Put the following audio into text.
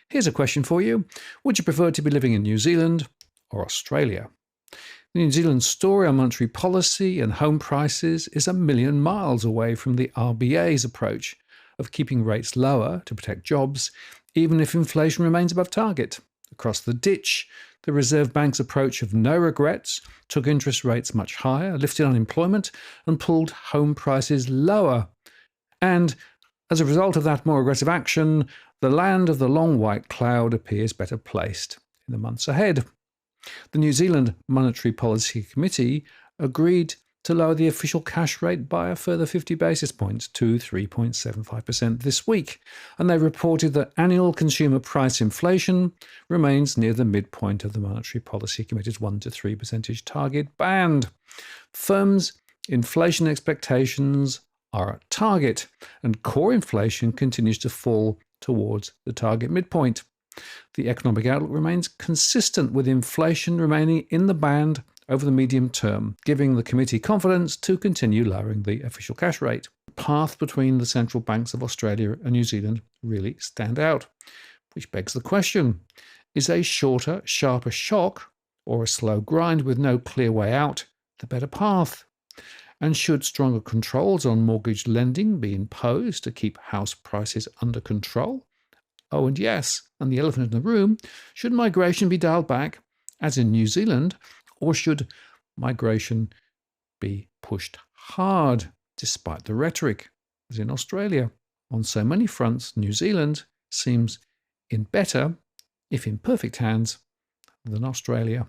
Here's a question for you. Would you prefer to be living in New Zealand or Australia? The New Zealand story on monetary policy and home prices is a million miles away from the RBA's approach of keeping rates lower to protect jobs, even if inflation remains above target. Across the ditch, the Reserve Bank's approach of no regrets took interest rates much higher, lifted unemployment, and pulled home prices lower. And as a result of that more aggressive action, the land of the long white cloud appears better placed in the months ahead. The New Zealand Monetary Policy Committee agreed to lower the official cash rate by a further 50 basis points to 3.75% this week, and they reported that annual consumer price inflation remains near the midpoint of the Monetary Policy Committee's 1 to 3% target band. Firms' inflation expectations are at target, and core inflation continues to fall towards the target midpoint. The economic outlook remains consistent, with inflation remaining in the band over the medium term, giving the committee confidence to continue lowering the official cash rate. The path between the central banks of Australia and New Zealand really stand out, which begs the question, is a shorter, sharper shock or a slow grind with no clear way out the better path? And should stronger controls on mortgage lending be imposed to keep house prices under control? Oh, and yes, and the elephant in the room, should migration be dialed back, as in New Zealand, or should migration be pushed hard, despite the rhetoric, as in Australia? On so many fronts, New Zealand seems in better, if imperfect hands, than Australia.